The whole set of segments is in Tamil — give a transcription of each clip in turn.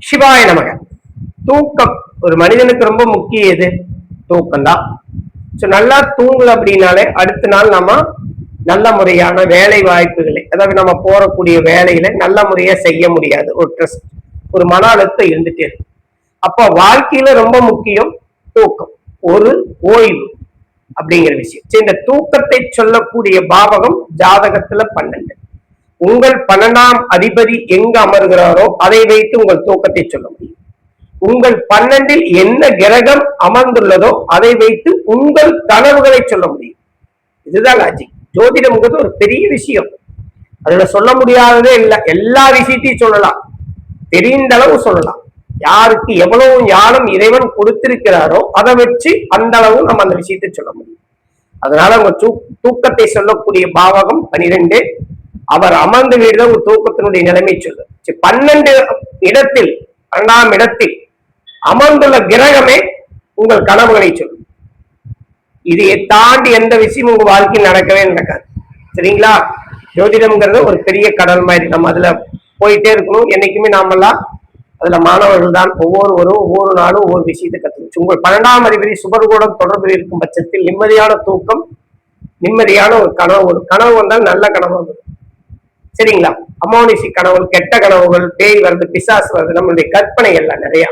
சிவாய நமக. தூக்கம் ஒரு மனிதனுக்கு ரொம்ப முக்கிய எது? தூக்கம் தான். நல்லா தூங்கல அப்படின்னாலே அடுத்த நாள் நம்ம நல்ல முறையான வேலை வாய்ப்புகளை, அதாவது நம்ம போறக்கூடிய வேலையில நல்ல முறையா செய்ய முடியாது. ஒரு ஸ்ட்ரெஸ், ஒரு மன அழுத்தம் இருந்துட்டே இருக்கு. அப்ப வாழ்க்கையில ரொம்ப முக்கியம் தூக்கம், ஒரு ஓய்வு அப்படிங்கிற விஷயம். இந்த தூக்கத்தை சொல்லக்கூடிய பாவகம் ஜாதகத்துல 12. உங்கள் 12ஆம் அதிபதி எங்க அமர்கிறாரோ அதை வைத்து உங்கள் தூக்கத்தை சொல்ல முடியும். உங்கள் 12இல் என்ன கிரகம் அமர்ந்துள்ளதோ அதை வைத்து உங்கள் கனவுகளை சொல்ல முடியும். இதுதான் லாஜிக். ஜோதிடம்ங்கிறது ஒரு பெரிய விஷயம். அதுல சொல்ல முடியாததே இல்லை. எல்லா விஷயத்தையும் சொல்லலாம், தெரிந்த அளவு சொல்லலாம். யாருக்கு எவ்வளவு ஞானம் இறைவன் கொடுத்திருக்கிறாரோ அதை வச்சு அந்த அளவு நம்ம அந்த விஷயத்தை சொல்ல முடியும். அதனால உங்க தூக்கத்தை சொல்லக்கூடிய பாவகம் 12. அவர் அமர்ந்த வீடு ஒரு தூக்கத்தினுடைய நிலைமை சொல்லு. 12 இடத்தில், 12ஆம் இடத்தில் அமர்ந்துள்ள கிரகமே உங்கள் கனவுகளை சொல்லும். இதையை தாண்டி எந்த விஷயமும் உங்க வாழ்க்கையில் நடக்கவே நடக்காது. சரிங்களா? ஜோதிடம்ங்கிறது ஒரு பெரிய கடல் மாதிரி. நம்ம அதுல போயிட்டே இருக்கணும். என்னைக்குமே நாமெல்லாம் அதுல மாணவர்கள் தான். ஒவ்வொரு நாளும் ஒவ்வொரு விஷயத்தை கத்துக்கணும். உங்கள் 12ஆம் அதிபதி சுபர்கூடம் தொடர்பு இருக்கும் பட்சத்தில் நிம்மதியான தூக்கம், நிம்மதியான ஒரு கனவு வந்தால் நல்ல கனவு வரும். சரிங்களா? அமானுஷி கனவு, கெட்ட கனவுகள், பேய் வருது, பிசாசு வருது, நம்மளுடைய கற்பனை எல்லாம் நிறைய.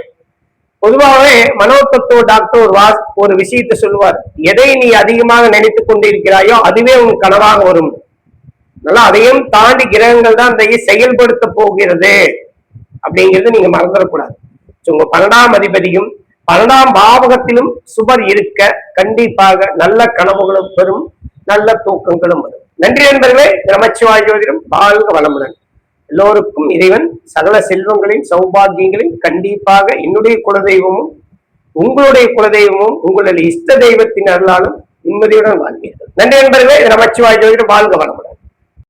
பொதுவாகவே மனோதத்துவ டாக்டர் ஒரு விஷயத்தை சொல்லுவார். எதை நீ அதிகமாக நினைத்துக் கொண்டிருக்கிறாயோ அதுவே உன் கனவாக வரும். அதனால அதையும் தாண்டி கிரகங்கள் தான் அதை செயல்படுத்த போகிறது அப்படிங்கிறது நீங்க மறந்துடக்கூடாது. உங்க 12ஆம் அதிபதியும் 12ஆம் பாவகத்திலும் சுபர் இருக்க கண்டிப்பாக நல்ல கனவுகளும் வரும், நல்ல தூக்கங்களும் வரும். நன்றி நண்பர்களே. நமச்சிவாய ஜோதிடம் வாழ்க வளமுடன். எல்லோருக்கும் இறைவன் சகல செல்வங்களையும் சௌபாகியங்களையும் கண்டிப்பாக என்னுடைய குலதெய்வமும் உங்களுடைய குலதெய்வமும் உங்களுடைய இஷ்ட தெய்வத்தின் அருளாலும் நிம்மதியுடன் வாழ்வீர்கள். நன்றி நண்பர்களே. நமச்சிவாய ஜோதிடம் வாழ்க வளமுடன்.